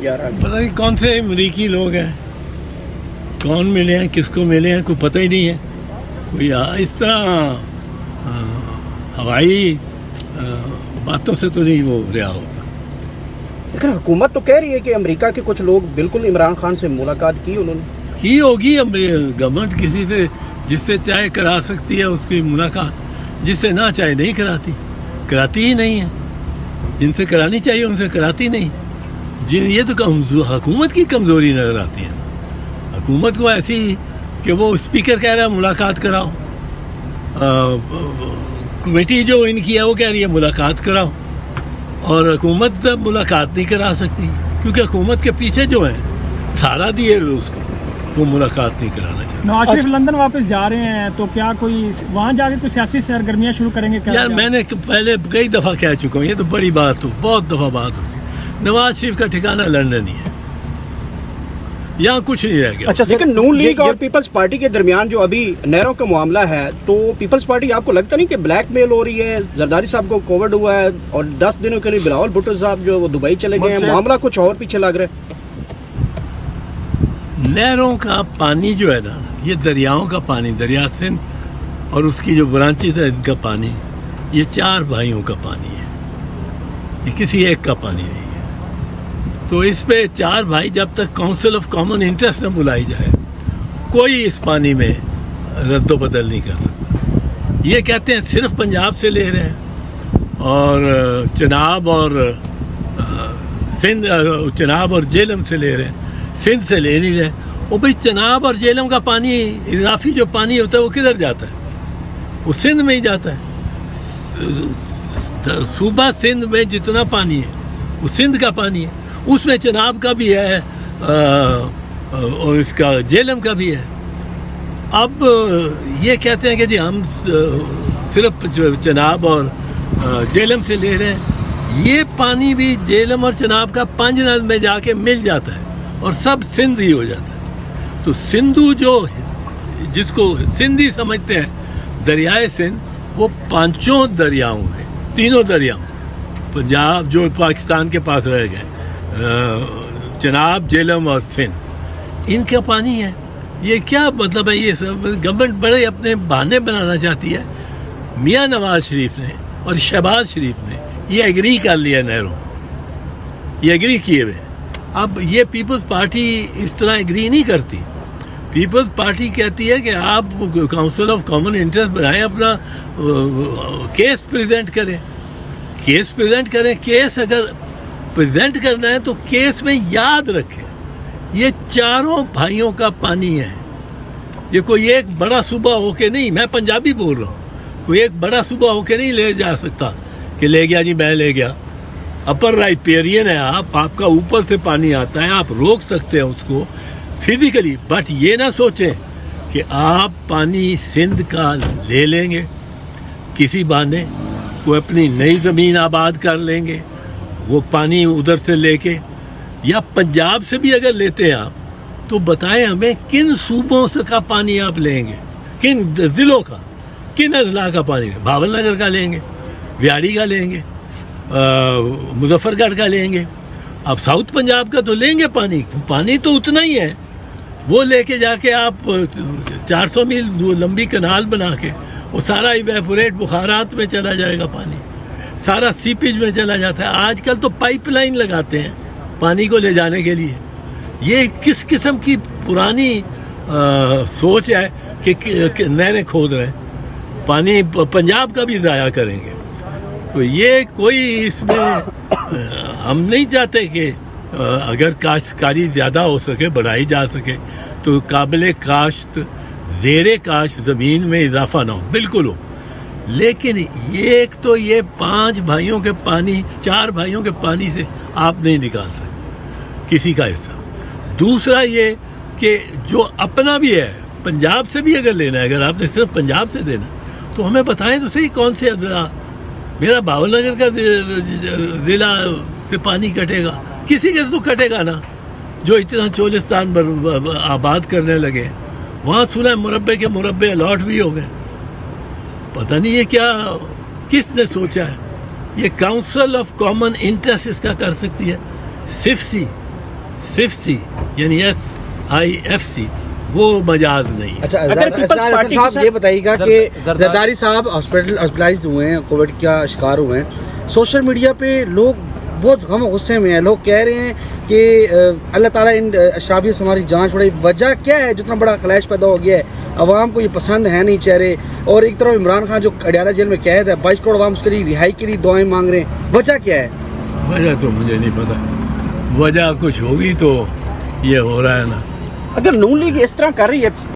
پتہ نہیں کون سے امریکی لوگ ہیں، کون ملے ہیں، کس کو ملے ہیں، کوئی پتہ ہی نہیں ہے. کوئی اس طرح ہوائی باتوں سے تو نہیں وہ رہا ہوتا. لیکن حکومت تو کہہ رہی ہے کہ امریکہ کے کچھ لوگ بالکل عمران خان سے ملاقات کی انہوں نے. کی ہوگی گورنمنٹ کسی سے جس سے چاہے کرا سکتی ہے اس کی ملاقات، جس سے نہ چاہے نہیں کراتی ہی نہیں ہے. جن سے کرانی چاہیے ان سے کراتی نہیں. یہ تو حکومت کی کمزوری نظر آتی ہے. حکومت کو ایسی کہ وہ اسپیکر کہہ رہا ہے ملاقات کراؤ، کمیٹی جو ان کی ہے وہ کہہ رہی ہے ملاقات کراؤ، اور حکومت ملاقات نہیں کرا سکتی کیونکہ حکومت کے پیچھے جو ہیں سارا دیے اس کو، وہ ملاقات نہیں کرانا چاہتے. نواز شریف لندن واپس جا رہے ہیں تو کیا کوئی وہاں جا کے کوئی سیاسی سرگرمیاں شروع کریں گے؟ یار میں نے پہلے کئی دفعہ کہہ چکا ہوں، یہ تو بڑی بات ہو، بہت دفعہ بات ہوتی ہے. نواز شریف کا ٹھکانہ لندن ہی ہے، یہاں کچھ نہیں رہ گیا. اچھا، لیکن نون لیگ اور پیپلز پارٹی کے درمیان جو ابھی نہروں کا معاملہ ہے، تو پیپلز پارٹی آپ کو لگتا نہیں کہ بلیک میل ہو رہی ہے؟ زرداری صاحب کو کووڈ ہوا ہے اور 10 دنوں کے لیے بلاول بھٹو صاحب جو وہ دبئی چلے گئے ہیں، معاملہ کچھ اور پیچھے لگ رہا ہے. نہروں کا پانی جو ہے نا، یہ دریاؤں کا پانی، دریا سندھ اور اس کی جو برانچز ہے ان کا پانی، یہ 4 بھائیوں کا پانی ہے، یہ کسی ایک کا پانی نہیں ہے. تو اس پہ 4 بھائی جب تک کونسل آف کامن انٹرسٹ نہ بلائی جائے، کوئی اس پانی میں رد و بدل نہیں کر سکتا. یہ کہتے ہیں صرف پنجاب سے لے رہے ہیں اور چناب اور جہلم سے لے رہے ہیں، سندھ سے لے نہیں رہے. وہ بھائی چناب اور جہلم کا پانی، اضافی جو پانی ہوتا ہے وہ کدھر جاتا ہے؟ وہ سندھ میں ہی جاتا ہے. صوبہ سندھ میں جتنا پانی ہے وہ سندھ کا پانی ہے، اس میں چناب کا بھی ہے اور اس کا جہلم کا بھی ہے. اب یہ کہتے ہیں کہ جی ہم صرف چناب اور جہلم سے لے رہے ہیں. یہ پانی بھی جہلم اور چناب کا پانچ نال میں جا کے مل جاتا ہے اور سب سندھ ہی ہو جاتا ہے. تو سندھو جو جس کو سندھی سمجھتے ہیں، دریائے سندھ، وہ 5 دریاؤں ہیں، 3 دریاؤں، پنجاب جو پاکستان کے پاس رہ گئے، چناب، جہلم اور سندھ، ان کا پانی ہے. یہ کیا مطلب ہے؟ یہ سب گورنمنٹ بڑے اپنے بہانے بنانا چاہتی ہے. میاں نواز شریف نے اور شہباز شریف نے یہ ایگری کر لیا، نہروں یہ ایگری کیے ہوئے. اب یہ پیپلز پارٹی اس طرح ایگری نہیں کرتی. پیپلز پارٹی کہتی ہے کہ آپ کونسل آف کامن انٹرسٹ بنائیں، اپنا کیس پریزنٹ کریں. کیس اگر پریزنٹ کرنا ہے تو کیس میں یاد رکھیں یہ 4 بھائیوں کا پانی ہے. یہ کوئی ایک بڑا صوبہ ہو کے نہیں، میں پنجابی بول رہا ہوں، کوئی ایک بڑا صوبہ ہو کے نہیں لے جا سکتا کہ لے گیا جی میں لے گیا. اپر رائپیرین ہے آپ کا اوپر سے پانی آتا ہے، آپ روک سکتے ہیں اس کو فزیکلی، بٹ یہ نہ سوچیں کہ آپ پانی سندھ کا لے لیں گے کسی بہانے، کوئی اپنی نئی زمین آباد کر لیں گے وہ پانی ادھر سے لے کے، یا پنجاب سے بھی اگر لیتے ہیں آپ تو بتائیں ہمیں کن صوبوں سے کا پانی آپ لیں گے، کن ضلعوں کا، کن اضلاع کا پانی. بھاول نگر کا لیں گے، ویاڑی کا لیں گے، مظفر گڑھ کا لیں گے. اب ساؤتھ پنجاب کا تو لیں گے پانی تو اتنا ہی ہے. وہ لے کے جا کے آپ 400 میل لمبی کنال بنا کے وہ سارا ایویپوریٹ بخارات میں چلا جائے گا، پانی سارا سیپیج میں چلا جاتا ہے. آج کل تو پائپ لائن لگاتے ہیں پانی کو لے جانے کے لیے. یہ کس قسم کی پرانی سوچ ہے کہ نہریں کھود رہے ہیں، پانی پنجاب کا بھی ضائع کریں گے. تو یہ کوئی اس میں ہم نہیں چاہتے کہ اگر کاشتکاری زیادہ ہو سکے، بڑھائی جا سکے تو قابل کاشت، زیر کاشت زمین میں اضافہ نہ ہو، بالکل ہو. لیکن ایک تو یہ 5 بھائیوں کے پانی، 4 بھائیوں کے پانی سے آپ نہیں نکال سکتے کسی کا حصہ. دوسرا یہ کہ جو اپنا بھی ہے، پنجاب سے بھی اگر لینا ہے، اگر آپ نے صرف پنجاب سے دینا تو ہمیں بتائیں تو صحیح کون سے اضلاع. میرا بھاول نگر کا ضلع سے پانی کٹے گا، کسی کے تو کٹے گا نا جو اتنا چولستان آباد کرنے لگے. وہاں سنا مربع کے مربع الاٹ بھی ہو گئے. پتہ نہیں یہ کیا، کس نے سوچا ہے؟ یہ کاؤنسل آف کامن انٹرسٹ اس کا کر سکتی ہے. سفسی SIFC یعنی SIFC وہ مجاز نہیں ہے. اچھا اگر پیپلز پارٹی کے صاحب ساتھ یہ بتائیے گا کہ زرداری صاحب ہاسپٹلائزڈ ہوئے ہیں، کووڈ کا شکار ہوئے ہیں، سوشل میڈیا پہ لوگ بہت غم و غصے میں ہیں، لوگ کہہ رہے ہیں کہ اللہ تعالیٰ ان اشرافیہ سے ہماری جان چھوڑے. وجہ کیا ہے جتنا بڑا خلیش پیدا ہو گیا ہے؟ عوام کو یہ پسند ہے نہیں چہرے، اور ایک طرف عمران خان جو اڈیالہ جیل میں قید ہے، 22 کروڑ عوام اس کے لیے رہائی کے لیے دعائیں مانگ رہے ہیں. وجہ کیا ہے؟ وجہ تو مجھے نہیں پتا، وجہ کچھ ہوگی تو یہ ہو رہا ہے نا. اگر نون لیگ اس طرح کر رہی ہے